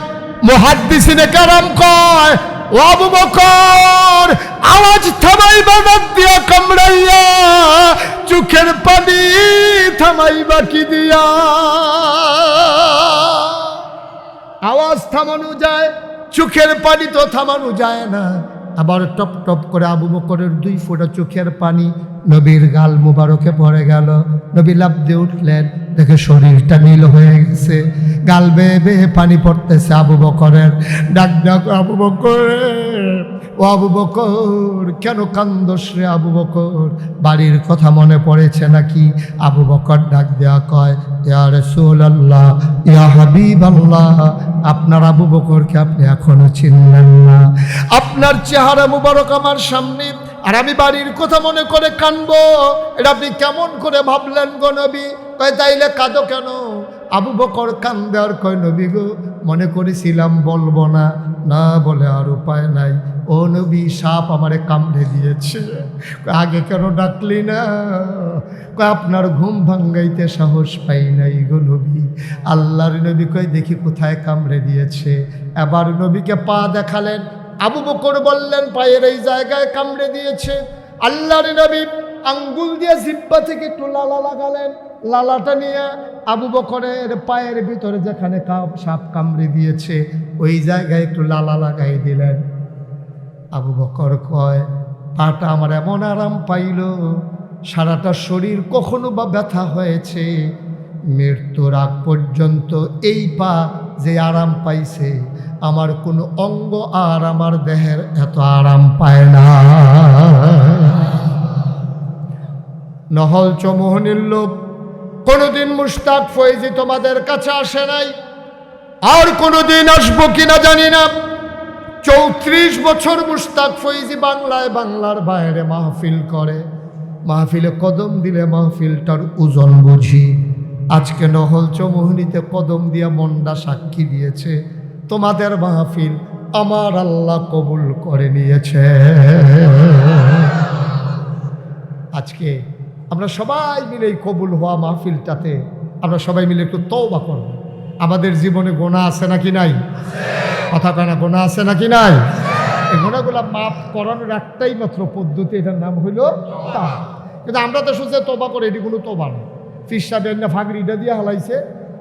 মুহাদ্দিসিনে কেরাম কয়, ও আবু বকর আওয়াজ থামাইবা দাঁত দিয়া কামড়াইয়া, চোখের পানি থামাইবা কি দিয়া? আওয়াজ থামানো যায়, চোখের পানি তো থামানো যায় না। আবার টপ টপ করে আবু বকরের 2 ফোঁটা চোখের পানি নবীর গাল মুবারকে পড়ে গেল। নবী লাফ দিয়ে উঠলেন, দেখে শরীরটা নীল হয়ে গেছে, গাল বেয়ে বেয়ে পানি পড়তেছে আবু বকরের। ডাক ডাক আবু বকর, ও আবু বকর কেন কান্দস রে আবু বকর, বাড়ির কথা মনে পড়েছে নাকি? আবু বকর ডাক দেয়া কয়, ইয়া রাসূলুল্লাহ ইয়া হাবিবাল্লাহ, আপনার আবু বকরকে আপনি এখনো চিনলেন না? আপনার চেহারা মুবারক আমার সামনে, আর আমি বাড়ির কথা মনে করে কানবো, এটা আপনি কেমন করে ভাবলেন গো নবী? কয় তাইলে কাঁদো কেন? আবু বকর কান্দে আর কয়, নবী গো মনে করেছিলাম বলবো না, না বলে আর উপায় নাই। ও নবী সাপ আমারে কামড়ে দিয়েছে। আগে কেন ডাকলি না? কয় আপনার ঘুম ভাঙ্গাইতে সাহস পাই নাই গো নবী। আল্লাহর নবী কয় দেখি কোথায় কামড়ে দিয়েছে। এবার নবীকে পা দেখালেন। আবু বকর বললেন পায়ের এই জায়গায় কামড়ে দিয়েছে। আল্লাহর নবী আঙ্গুল দিয়ে জিহ্বা থেকে একটু লালা লাগালেন। লালাটা নিয়ে আবু বকরের পায়ের ভিতরে যেখানে সাপ কামড়ে দিয়েছে ওই জায়গায় একটু লালা লাগাই দিলেন। আবু বকর কয়, পাটা আমার এমন আরাম পাইল, সারাটা শরীর কখনো বা ব্যথা হয়েছে, মৃত্যুর আগ পর্যন্ত এই পা যে আরাম পাইছে, আমার কোনো অঙ্গ আর আমার দেহের এত আরাম পায় না। নহল চৌমোহনীর লোক কোনোদিন মুশতাক ফয়েজি তোমাদের কাছে আসে নাই, আর কোনোদিন আসবো কিনা জানি না। 34 বছর মুশতাক ফয়েজি বাংলায় বাংলার বাইরে মাহফিল করে। মাহফিলে কদম দিলে মাহফিলটার ওজন বুঝি। আজকে নহল চৌমোহনীতে কদম দিয়া মনটা সাক্ষী দিয়েছে, তোমাদের মাহফিল আমার আল্লাহ কবুল করে নিয়েছে। আজকে আমরা সবাই মিলে এই কবুল হওয়া মাহফিলটাতে আমরা সবাই মিলে একটু তওবা করব। আমাদের জীবনে গোনা আছে নাকি নাই? কথা কয় না, গোনা আছে নাকি নাই? এই গোনাগুলো মাফ করানোর একটাই মাত্র পদ্ধতি, এটার নাম হইল তাওবা। কিন্তু আমরা তো শুনছি তওবা করে, এটি কোনো তওবা না। ফির সাহেব ফাগড়িটা দিয়ে হালাইছে,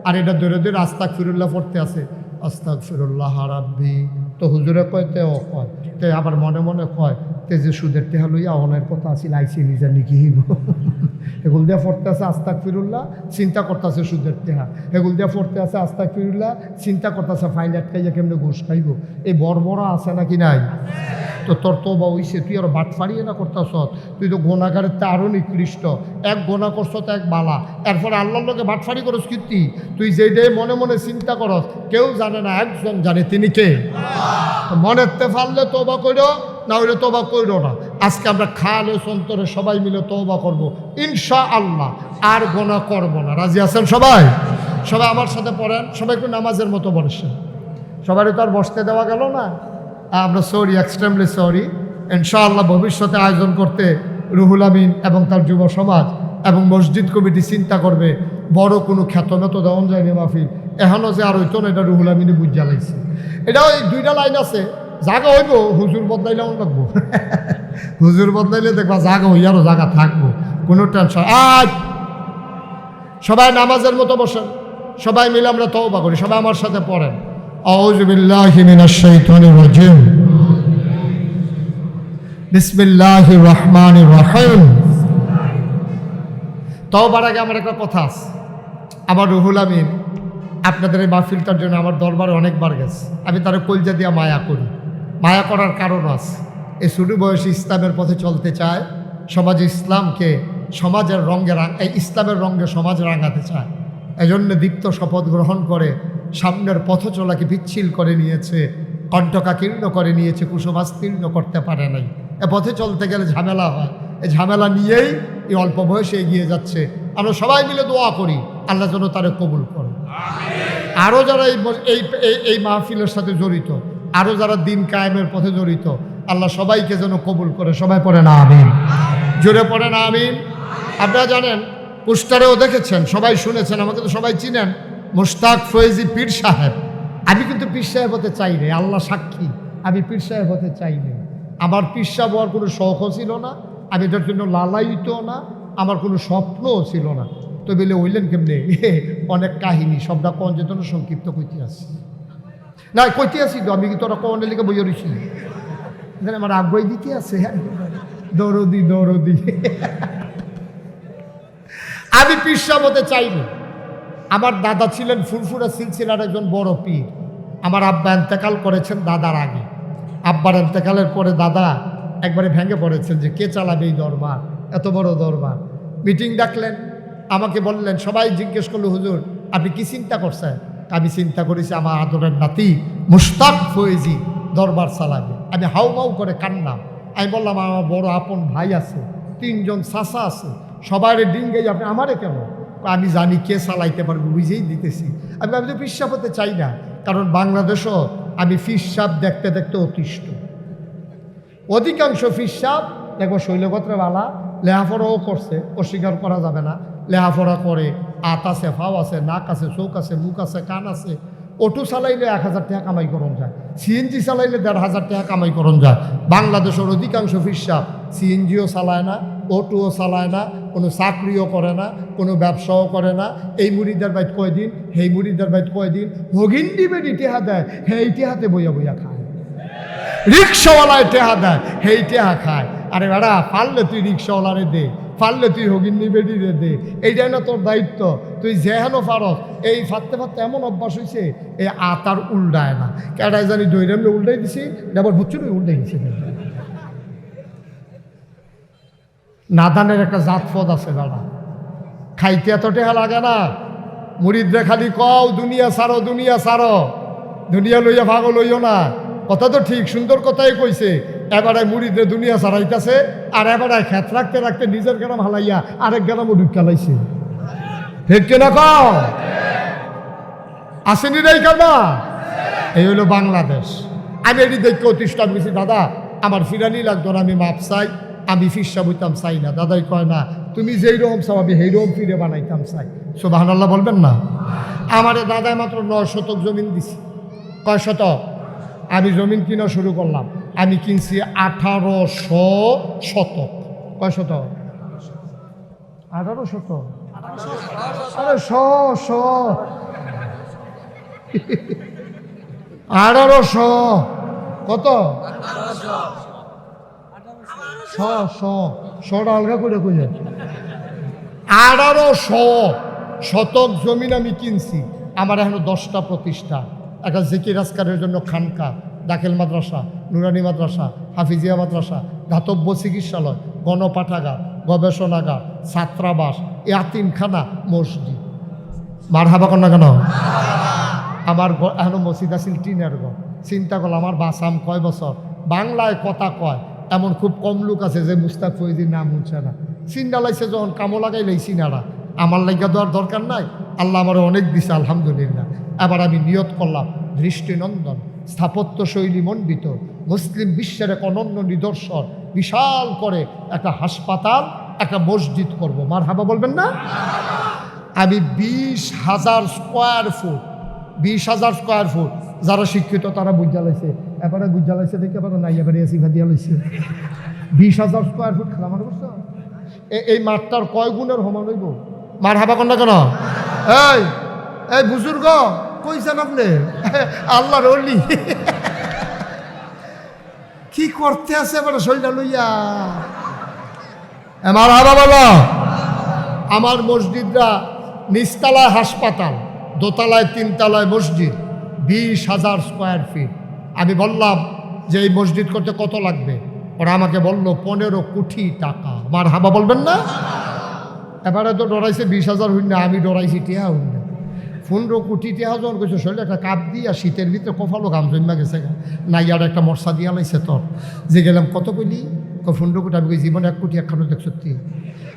আর এটা ধরে ধরে আস্তাগফিরুল্লাহ পড়তে আছে, আস্তাগফিরুল্লাহ রাব্বি। তো হুজুরে কয় তেও কয়, তে আবার মনে মনে কয় তে যে সুদের টেহা লইয়া অনের কথা আসিল আইসি নিজে নিকি হইব। এগুল দিয়ে পড়তে আছে আস্তাগফিরুল্লাহ, চিন্তা করতেছে সুদের টেহা। এগুল দিয়ে পড়তে আছে আস্তাগফিরুল্লাহ, চিন্তা করতেছে ফাইল আটকাইয়া কেমনে ঘুষ খাইব। এই বড় আছে নাকি নাই? তো তোর তো বা ওইসে তুই আর বাট ফাড়িয়ে না করতেছ, তুই তো গোনাগারের তে আরও নিকৃষ্ট। এক গোনা করছ তো এক বালা, এরপরে আল্লাহর লোকে বাটফাড়ি করস কীর্তি। তুই যেটাই মনে মনে চিন্তা করস কেউ জানে না, একজন জানে, তিনি কে? মনেতে পারলে তওবা কইরো, না হইলে তওবা কইরো না। আজকে আমরা খালে সন্তরে সবাই মিলে তওবা করব ইনশাআল্লাহ, আর গোনা করব না। রাজি আছেন সবাই? সবাই আমার সাথে পড়েন, সবাই একটু নামাজের মতো বসেন। সবাই তো আর বসতে দেওয়া গেল না। আমরা সরি, এক্সট্রিমলি সরি। ইনশাআল্লাহ ভবিষ্যতে আয়োজন করতে রুহুল আমিন এবং তার যুব সমাজ এবং মসজিদ কমিটি চিন্তা করবে। বড় কোনো খ্যাতমেত দেওয়া যায়নি মাহফিল, এখনও যে আর হইতো না, এটা রুহুল আমিনে বুঝা লাইছে। এটা ওই 2টা লাইন আছে, জায়গা হইব, হুজুর বদলাইলে অন লাগবো। হুজুর বদলাইলে দেখবা জায়গা হইয়ারও জায়গা থাকবো, কোনো টেনশন। আজ সবাই নামাজের মতো বসেন, সবাই মিলে আমরা তওবা করি। সবাই আমার সাথে পড়েন, আউযু বিল্লাহি মিনাশ শাইতানির রাজিম, বিসমিল্লাহির রহমানির রহিম। তওবার আগে আমার একটা কথা আছে। আমার রুহুল আমিন আপনাদের এই মাহফিলটার জন্য আমার দরবারে অনেকবার গেছে। আমি তার কলজা দিয়া মায়া করি। মায়া করার কারণ আছে, এই ছোট বয়সে ইসলামের পথে চলতে চায়, সমাজে ইসলামকে সমাজের রঙে ইসলামের রঙে সমাজ রাঙাতে চায়। এজন্য দীপ্ত শপথ গ্রহণ করে সামনের পথ চলাকে বিচ্ছিল করে নিয়েছে, কণ্ঠকাকীর্ণ করে নিয়েছে, কুসুমাস্তীর্ণ করতে পারে নাই। এ পথে চলতে গেলে ঝামেলা হয়, এই ঝামেলা নিয়েই এই অল্প বয়সে এগিয়ে যাচ্ছে। আমরা সবাই মিলে দোয়া করি আল্লাহ যেন তারে কবুল করে। আরও যারা এই মাহফিলের সাথে জড়িত, আরও যারা দিন কায়েমের পথে জড়িত, আল্লাহ সবাইকে যেন কবুল করে। সবাই পড়ে না আমিন, জোরে পড়ে না আমিন। আপনারা জানেন, পোস্টারেও দেখেছেন, সবাই শুনেছেন, আমাকে তো সবাই চিনেন, মুশতাক ফয়েজি পীর সাহেব। আমি কিন্তু পীর সাহেব হতে চাই না, আল্লাহ সাক্ষী, আমি পীর সাহেব হতে চাই না। আমার পীর সাহেব হওয়ার কোনো শখও ছিল না, আমি এটার জন্য লালায়িত না, আমার কোনো স্বপ্নও ছিল না। তো বলে হইলেন কেমনে, অনেক কাহিনী, সবটা কন যেত না, সংক্ষিপ্ত কইতে আসি না, কইতে আসি তো আমি, কিন্তু ওরা কনের লিখে বইয়ে রয়েছি, আমার আগ্রহ দিতে আছে, হ্যাঁ দরদি দরদি। আমি পীর সাহেব হতে চাইনি। আমার দাদা ছিলেন ফুরফুরা সিলসিলার একজন বড় পীর। আমার আব্বা এন্তেকাল করেছেন দাদার আগে। আব্বার এন্তেকালের পরে দাদা একবারে ভেঙে পড়েছেন যে কে চালাবে এই দরবার, এত বড় দরবার। মিটিং ডাকলেন, আমাকে বললেন, সবাই জিজ্ঞেস করলো, হুজুর আপনি কি চিন্তা করছেন? আমি চিন্তা করেছি আমার আদরের নাতি মুশতাক ফয়েজি দরবার চালাবে। আমি হাউমাউ করে কান্নাম। আমি বললাম, আমার বড় আপন ভাই আছে, 3 জন চাচা আছে, সবার ডিঙ্গাই আপনি আমারে কেন? আমি জানি কে চালাইতে পারবো, বুঝেই দিতেছি। আমি তো পীর সাহেব হতে চাই না, কারণ বাংলাদেশও আমি পীর সাহেব দেখতে দেখতে অতিষ্ঠ। অধিকাংশ পীর সাহেব দেখবো শৈলগত্রবালা, লেহাফড়াও করছে, অস্বীকার করা যাবে না, লেহাফড়া করে, আত আছে, ফাও আছে, নাক আছে, চোখ আছে, মুখ আছে, কান আছে। অটো চালাইলে 1000 টাকা কামাই করন যায়, সিএনজি চালাইলে 1500 টাকা কামাই করন যায়। বাংলাদেশের অধিকাংশ পীর সাহেব সিএনজিও চালায় না, অটোও চালায় না, কোনো চাকরিও করে না, কোনো ব্যবসাও করে না। এই মুড়িদের বাইত কয়দিন, সেই মুড়িদের বাইত কয়দিন, হগিন্ডি বেডি টেহা দেয়, সেই টেহাতে বইয়া বইয়া খায়। রিক্সাওয়ালায় টেহা দেয়, সেই টেহা খায়। আরে বেড়া, পারলে তুই রিক্সাওয়ালারে দে, পারলে তুই হগিন্নি বেডিরে দে, এইটাই না তোর দায়িত্ব। তুই যেহেনো পারস, এই ফাটতে ফাটতে এমন অভ্যাস হয়েছে, এই আতার উল্টায় না, কেটায় জানি দৈরামলে উল্টাই দিছি, আবার বুঝছো উল্টাই দিছে। নাদানের একটা জাতপদ আছে দাদা, খাইতে এত টেহা লাগে না। মুরিদরে খালি কও দুনিয়া সারো, দুনিয়া সারো, দুনিয়া লইয়া ভাগো লইও না। কথা তো ঠিক, সুন্দর কথাই কইছে। এবারে মুরিদরে দুনিয়া সারাইতেছে, আর এবারে খেত রাখতে রাখতে নিজের গ্রাম হালাইয়া আরেক গ্রামও ঢুকালাইছে। ঠিক কিনা কও? আসেনি রে কারবা? এই হলো বাংলাদেশ। আমি এটি দেখতে অতিষ্ঠ গেছি। দাদা আমার ফিরানি লাগতো না, আমি মাপ চাই, আমি ফিরসা বইতাম চাই না। দাদাই কয় না, তুমি যেই রকম চাও আমি সেই রকম ফিরে বানাইতাম চাই। সুবহানাল্লাহ বলবেন না? আমারে দাদায় মাত্র 9 শতক জমিন দিছি। কয় শতক? আমি জমিন কিনা শুরু করলাম, আমি কিনছি 1800 শতক। কয় শতক? 18 শতক। আরে 1800 কত? 100 আলগা করে কই 1800 শতক জমিন আমি কিনছি। আমার এখনো 10টা প্রতিষ্ঠান, একটা জিকির আজকারের জন্য খানকা, দাখিল মাদ্রাসা, নুরানি মাদ্রাসা, হাফিজিয়া মাদ্রাসা, ধাতব্য চিকিৎসালয়, গণপাঠাগার, গবেষণাগার, ছাত্রাবাস, ইয়াতিমখানা, মসজিদ। মারহাবা কর না কেন? আমার এখনো মসজিদ আছিল টিনের ঘর। চিন্তা করলাম আমার বাসাম কয় বছর, বাংলায় কথা কয় এমন খুব কম লোক আছে যে মুস্তাক ফয়েজির নাম উঠছে না। চিন্তা লাগছে যখন কামো লাগাইলেই চিনারা, আমার লাগিয়া দেওয়ার দরকার নাই, আল্লাহ আমার অনেক দিছে আলহামদুলিল্লাহ। এবার আমি নিয়ত করলাম, দৃষ্টিনন্দন, স্থাপত্য শৈলী মণ্ডিত, মুসলিম বিশ্বের এক অনন্য নিদর্শন, বিশাল করে একটা হাসপাতাল, একটা মসজিদ করব। মারহাবা বলবেন না? আমি 20,000 স্কোয়ার ফুট, 20,000 স্কোয়ার ফুট, যারা শিক্ষিত তারা বুঝা লাইছে, এবারে বুঝা লাইছে দেখে এবারে নাই, এবারে এসি ভাদিয়া লাইছে। 20,000 স্কোয়ার ফুট খেলা মানে বুঝছো? এই মাঠটার কয় গুণের সমান হইব? মার হাবা কর না কেন? এই বুজুর্গ কইছেন আপনি? আল্লাহ রলি কি করতে আছে এবারে শরীরটা লইয়া? আমার হাবা বলো। আমার মসজিদরা নিচতলায় হাসপাতাল, দোতলায় 3 তলায় মসজিদ, 20,000 স্কোয়ার ফিট। আমি বললাম যে এই মসজিদ করতে কত লাগবে? ওরা আমাকে বললো 15 কোটি টাকা। আমার হাবা বলবেন না? এবারে তো ডরাইছে 20,000 হইন না, আমি ডরাইছি টিয়া হইন না। 15 কোটি টাকা যখন কইছো শরীরে একটা কাপ দিয়া শীতের ভিতরে কফালো গাম জন্মা গেছে না ইয়ার একটা মশা দিয়া লাইছে তোর যে গেলাম কত কইলি 15 কোটি আমি কই জীবনে 1 কোটি একখানো দেখ সত্যি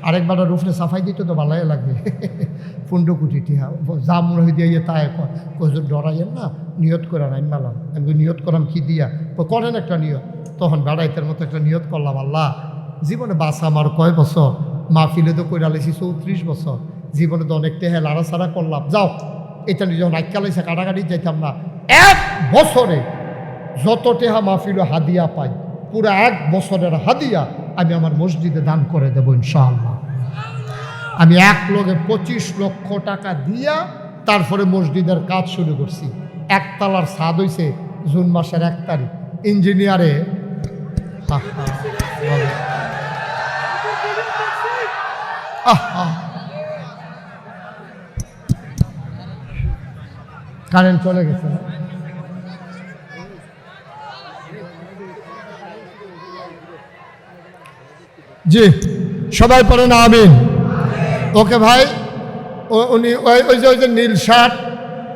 আরেকবার রুফরে সাফাই দিতে তো ভালাই লাগবে 15 কোটি টাকা জাম রহি দিয়ে তাই কজন ডরাইয়েন না নিয়ত করে নাই মালাম আমি নিয়ত করলাম কি দিয়া করেন একটা নিয়ত তখন বেড়াইতের মতো একটা নিয়ত করলাম আল্লাহ জীবনে বাসা আমার কয় বছর মাহফিলে তো কইরা লাইছি 34 বছর জীবনে তো অনেক টেহা লাড়াছাড়া করলাম যাও এটা যখন আইকা লাইছে কাটাকাটি যাইতাম না 1 বছরে যত টেহা মাহফিলে হাদিয়া পাই পুরো 1 বছরের হাদিয়া আমি আমার মসজিদে দান করে দেবো ইনশাআল্লাহ আমি 1 লক্ষ টাকা দিয়া তারপরে মসজিদের কাজ শুরু করছি একতলার ছাদ হইছে জুন মাসের 1 তারিখ ইঞ্জিনিয়ারে কারেন্ট চলে গেছে জি সবাই পড়েন আমিন ওকে ভাই উনি ওই যে নীল শার্ট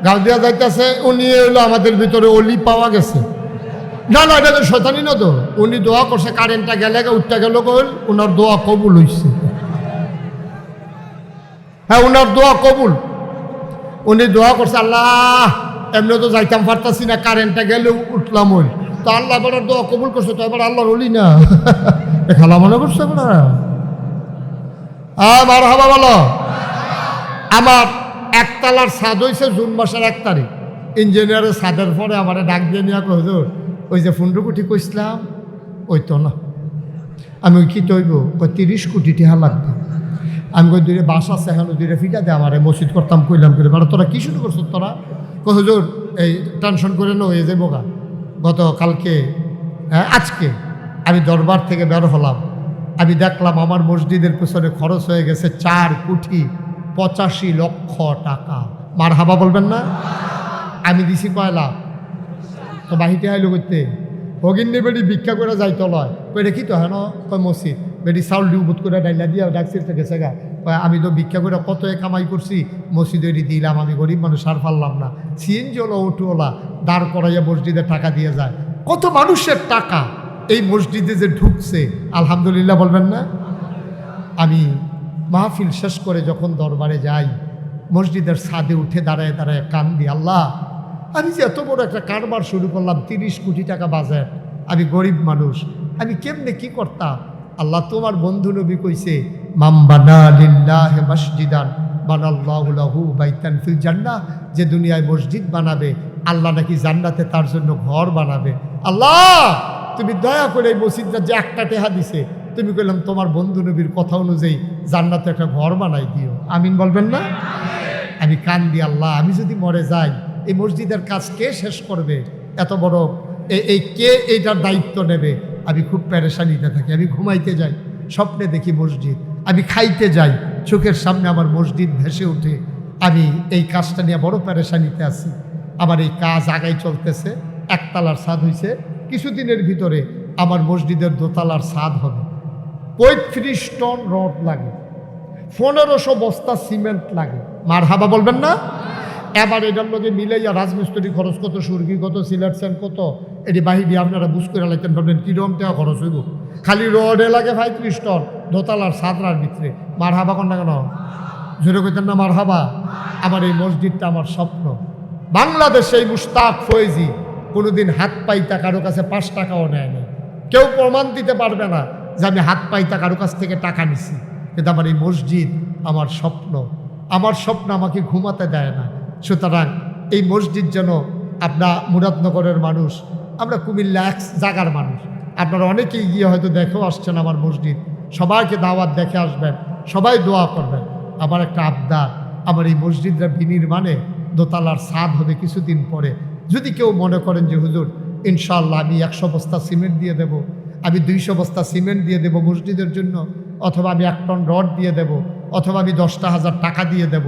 গাল দিয়া যাইতেছে উনি হলো আমাদের ভিতরে অলি পাওয়া গেছে না না এটা তো শয়তানি না তো উনি দোয়া করছে কারেন্টটা গেলে উঠতে গেল কইল ওনার দোয়া কবুল হইছে হ্যাঁ ওনার দোয়া কবুল উনি দোয়া করছে আল্লাহ এমনি তো যাইতাম পারতাছি না কারেন্টটা গেলে উঠলাম ওই তো আল্লাহ এবার দোয়া কবুল করছে তো এবার আল্লাহর অলি না খেলা মনে করছে আপনারা মারহাবা বলো আমার একতলার ছাদ হয়েছে জুন মাসের 1 তারিখ ইঞ্জিনিয়ারের ছাদের পরে আমার ডাক দিয়ে নিয়ে হুজুর ওই যে 15 কোটি কইছিলাম ওই তো না আমি ওই কি তৈব 30 কোটি টাকা লাগবে আমি কই দূরে বাস আছে এখন দূরে ফিটা দে আমার মসজিদ করতাম কইলাম করে বেড়া তোরা কি শুরু করছো তোরা হুজুর এই টেনশন করে নো হয়ে যাবো গত কালকে আজকে আমি দরবার থেকে বের হলাম আমি দেখলাম আমার মসজিদের পেছনে খরচ হয়ে গেছে 4,85,00,000 টাকা মারহাবা বলবেন না আমি দিছি কয়লা তো বাহিতে আইলো করতে ভগিন্নি বেটি ভিক্ষা করে যাইতো লয় কই রেখি তো হেন কয় মসজিদ বেটি চাউল ডিউবুত করে ডাইলা দিয়া ডাকছির থেকে গা আমি তো ভিক্ষা করে কত কামাই করছি মসজিদে দিলাম আমি গরিব মানুষ আর পারলাম না সিএনজি ওলা অটোওয়ালা দাঁড় করাইয়া মসজিদে টাকা দিয়ে যায় কত মানুষের টাকা এই মসজিদে যে ঢুকছে আলহামদুলিল্লাহ বলবেন না আমি মাহফিল শেষ করে যখন দরবারে যাই মসজিদের ছাদে উঠে দাঁড়ায় দাঁড়ায় কান্দি আল্লাহ আমি যে এত বড় একটা কারবার শুরু করলাম 30 কোটি টাকা বাজার আমি গরিব মানুষ আমি কেমনে কি করতাম আল্লাহ তোমার বন্ধু নবী কইছে মাম বানা লিল্লাহি মাসজিদান বানাল্লাহু লাহু বাইতান ফিল জান্নাহ যে দুনিয়ায় মসজিদ বানাবে আল্লাহ নাকি জান্নাতে তার জন্য ঘর বানাবে আল্লাহ তুমি দয়া করে এই মসজিদটা যে একটা টেহা দিছে তুমি কইলাম তোমার বন্ধু নবীর কথা অনুযায়ী জান্নাতে একটা ঘর বানাই দিও আমিন বলবেন না আমি কান্দি আল্লাহ আমি যদি মরে যাই এই মসজিদের কাজ কে শেষ করবে এত বড় এই কে এইটার দায়িত্ব নেবে আমি খুব পেরেশানিতে থাকি আমি ঘুমাইতে যাই স্বপ্নে দেখি মসজিদ আমি খাইতে যাই চোখের সামনে আমার মসজিদ ভেসে ওঠে আমি এই কাজটা নিয়ে বড় পেরেশানিতে আছি আমার এই কাজ আগাই চলতেছে একতলার ছাদ হয়েছে কিছুদিনের ভিতরে আমার মসজিদের দোতলার ছাদ হবে 35 টন রড লাগে 1500 বস্তা সিমেন্ট লাগে মারহাবা বলবেন না এবার এটার লগে মিলাইয়া রাজমিস্ত্রি খরচ কত সুরকি কত সিলেকশন কত এটি বাহিনী আপনারা বুঝ করে লাইতেন ভাবলেন কিরম টাকা খরচ হইব খালি রডে লাগে 35 টন দোতলার ছাদরার ভিতরে মারহাবা কোন না কেন জোরে কইতেন না মারহাবা আমার এই মসজিদটা আমার স্বপ্ন বাংলাদেশে এই মুশতাক ফয়েজি কোনোদিন হাত পাইতা কারো কাছে 5 টাকাও নেয় না কেউ প্রমাণ দিতে পারবে না যে আমি হাত পাইতা কারো কাছ থেকে টাকা নিছি কিন্তু আমার এই মসজিদ আমার স্বপ্ন আমাকে ঘুমাতে দেয় না সুতরাং এই মসজিদ যেন আপনার মুরাদনগরের মানুষ আমরা কুমিল্লা এক জায়গার মানুষ আপনারা অনেকেই গিয়ে হয়তো দেখেও আসছেন আমার মসজিদ সবাইকে দাওয়াত দেখে আসবেন সবাই দোয়া করবেন আমার একটা আবদার আমার এই মসজিদটা বিনির্মাণে দোতলার ছাদ হবে কিছুদিন পরে যদি কেউ মনে করেন যে হুজুর ইনশাআল্লাহ আমি 100 বস্তা সিমেন্ট দিয়ে দেব আমি 200 বস্তা সিমেন্ট দিয়ে দেব মসজিদের জন্য অথবা আমি 1 টন রড দিয়ে দেব অথবা আমি 10,000 টাকা দিয়ে দেব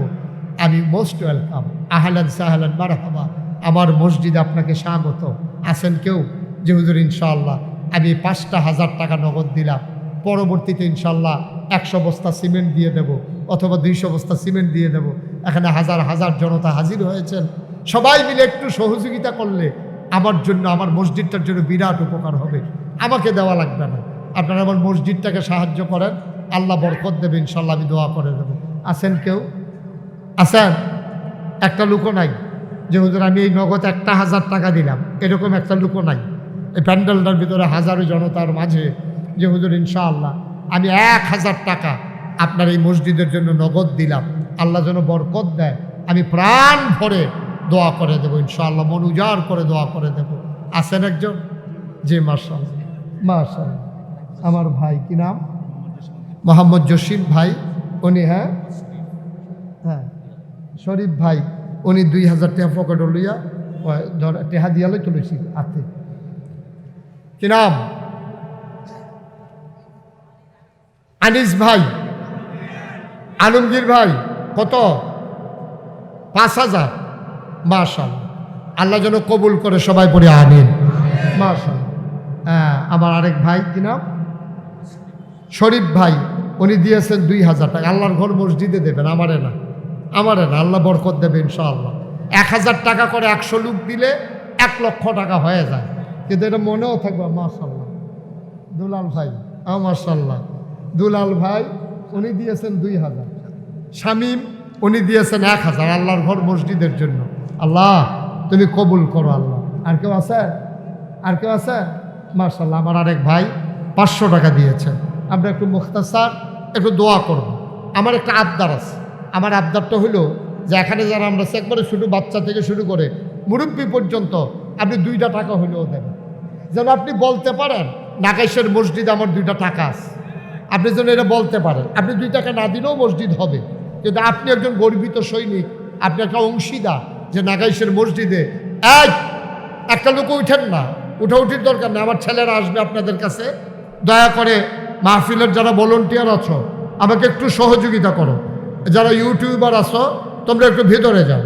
আমি মোস্ট ওয়েলকাম আহলান সাহলান মারহাবা আমার মসজিদে আপনাকে স্বাগত আছেন কেউ যে হুজুর ইনশাআল্লাহ আমি 5,000 টাকা নগদ দিলাম পরবর্তীতে ইনশাআল্লাহ 100 বস্তা সিমেন্ট দিয়ে দেব অথবা 200 বস্তা সিমেন্ট দিয়ে দেব এখানে হাজার হাজার জনতা হাজির হয়েছেন। সবাই মিলে একটু সহযোগিতা করলে আমার জন্য, আমার মসজিদটার জন্য বিরাট উপকার হবে। আমাকে দেওয়া লাগবে না, আপনারা আমার মসজিদটাকে সাহায্য করেন, আল্লাহ বরকত দেবে ইনশাল্লাহ। আমি দোয়া করে দেবো। আছেন কেউ? আছেন? একটা লোকও নাই যে হুজুর আমি এই নগদ 1,000 টাকা দিলাম, এরকম একটা লোকও নাই এই প্যান্ডেলটার ভিতরে হাজারো জনতার মাঝে যে হুজুর ইনশাআল্লাহ আমি 1,000 টাকা আপনার এই মসজিদের জন্য নগদ দিলাম, আল্লাহ যেন বরকত দেয়। আমি প্রাণ ভরে দোয়া করে দেবো ইনশাআল্লাহ, মন উজাড় করে দোয়া করে দেব। আছেন একজন? জি মাশাআল্লাহ, মাশাআল্লাহ। আমার ভাই কি নাম? মোহাম্মদ জসিম ভাই। উনি হ্যাঁ হ্যাঁ শরীফ ভাই, উনি 2,000 টাকা পকেট লইয়া টেহা দিয়ালে চলেছি হাতে। কি নাম? আনিস ভাই। আলমগীর ভাই কত? 5,000। মাশাআল্লাহ, আল্লাহ যেন কবুল করে, সবাই পড়ে আমিন। মাশাআল্লাহ। হ্যাঁ, আমার আরেক ভাই কি নাম? শরীফ ভাই, উনি দিয়েছেন 2,000 টাকা। আল্লাহর ঘর মসজিদে দেবেন, আমারে না, আল্লাহ বরকত দেবে ইনশাআল্লাহ। 1,000 টাকা করে 100 লোক দিলে 1 লক্ষ টাকা হয়ে যায়, কিন্তু এটা মনেও থাকবে। মাশাআল্লাহ। দুলাল ভাই, মাশাআল্লাহ। দুলাল ভাই উনি দিয়েছেন 2,000। শামীম উনি দিয়েছেন 1,000 আল্লাহর ঘর মসজিদের জন্য। আল্লাহ তুমি কবুল করো আল্লাহ। আর কেউ আছে? আর কেউ আছে? মাশাআল্লাহ। আমার আরেক ভাই 500 টাকা দিয়েছেন। আমরা একটু মুখতাসার একটু দোয়া করব। আমার একটা আবদার আছে। আমার আবদারটা হলো যে এখানে যারা আমরা একবারে শুধু বাচ্চা থেকে শুরু করে মুরব্বী পর্যন্ত আপনি 2টা টাকা হলেও দেবেন, যেন আপনি বলতে পারেন নাকাইশের মসজিদ আমার 2টা টাকা আছে। আপনি যেন এটা বলতে পারেন। আপনি 2 টাকা না দিলেও মসজিদ হবে, কিন্তু আপনি একজন গর্বিত সৈনিক, আপনি একটা অংশীদার যে নাগাইশের মসজিদে একটা লোক উঠেন না, উঠাউঠির দরকার নেই। আমার ছেলেরা আসবে আপনাদের কাছে, দয়া করে মাহফিলের যারা ভলেন্টিয়ার আছো আমাকে একটু সহযোগিতা করো। যারা ইউটিউবার আছো তোমরা একটু ভেতরে যাও।